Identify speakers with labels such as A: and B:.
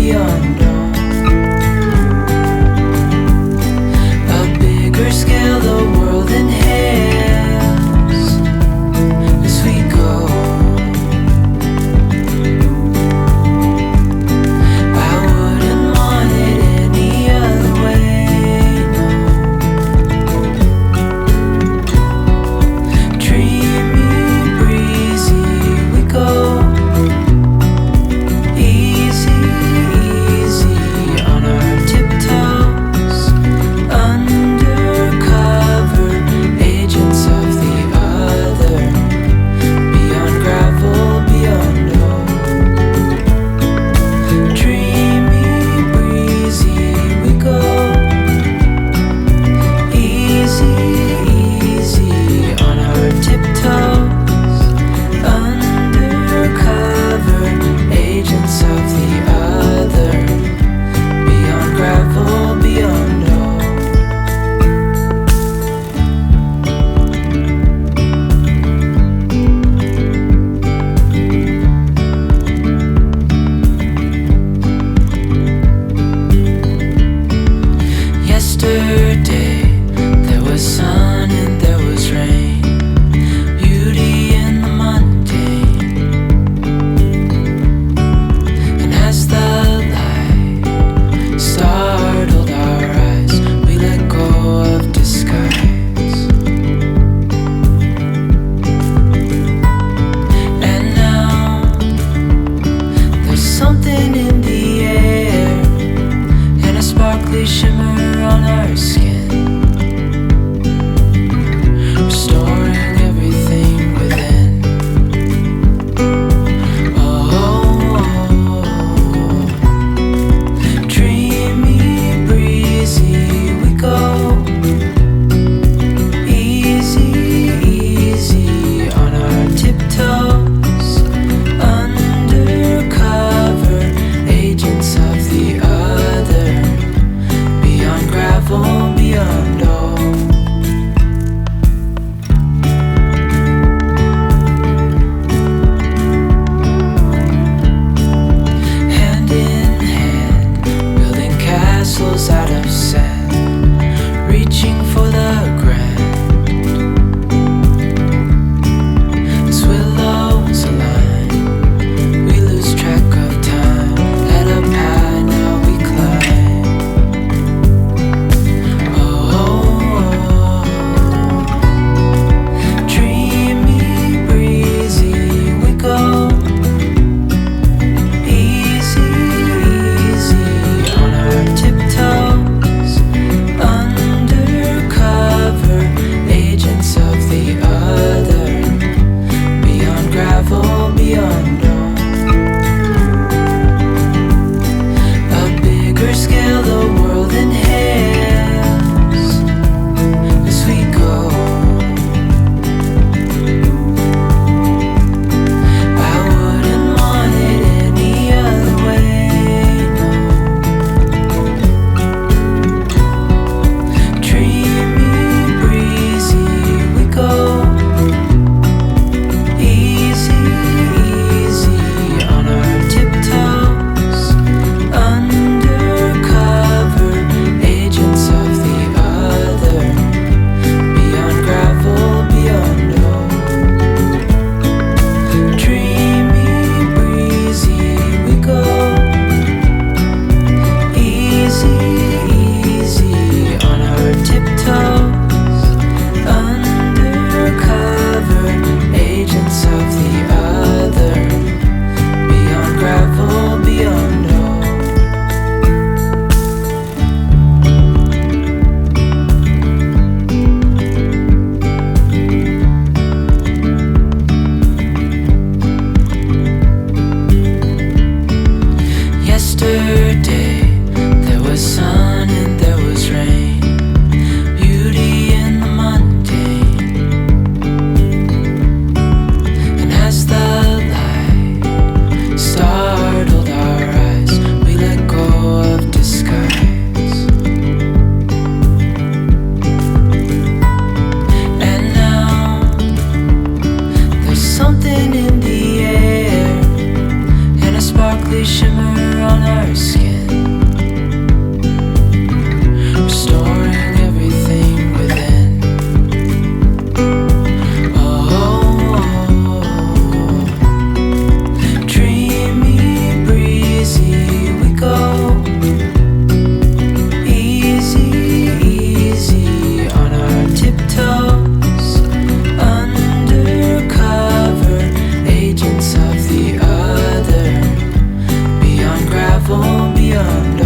A: beyond all. A bigger scale the world inhales as we go. I wouldn't want it any other way, no. Dreamy, breezy we go. Easy, easy on our tiptoes. Undercover agents of the other. Beyond gravel, beyond all. Dreamy, breezy we go. Easy, easy on our tiptoes. Undercover agents of the other. Beyond gravel, beyond all. Yesterday there was sun and there was rain, beauty in the mundane. And as the light startled our eyes, we let go of disguise. And now there's something in the air and a sparkly shimmer on our skin, restoring everything within. Oh, dreamy, breezy we go. Easy, easy on our tiptoes. Undercover agents of the other. Beyond gravel, beyond all. Hand in hand, building castles out of sand, reaching for the grand. As willows align, we lose track of time. Head up high, now we climb. Dreamy, breezy we go. Easy, easy on our tiptoes. Undercover agents of the other. Beyond gravel, beyond all. A bigger scale the world inhales as we go. I wouldn't want it any other way, no. Dreamy, breezy we go. Easy, easy on our tiptoes. Undercover agents of the other. Beyond gravel, beyond all. Dreamy, breezy we go. Easy, easy on our tiptoes. Undercover agents of the other. Beyond gravel, beyond all. Yesterday there was sun and there was rain, beauty in the mundane. And as the light startled our eyes, we let go of disguise. And now there's something in the air and a sparkly shimmer on our skin. fall beyond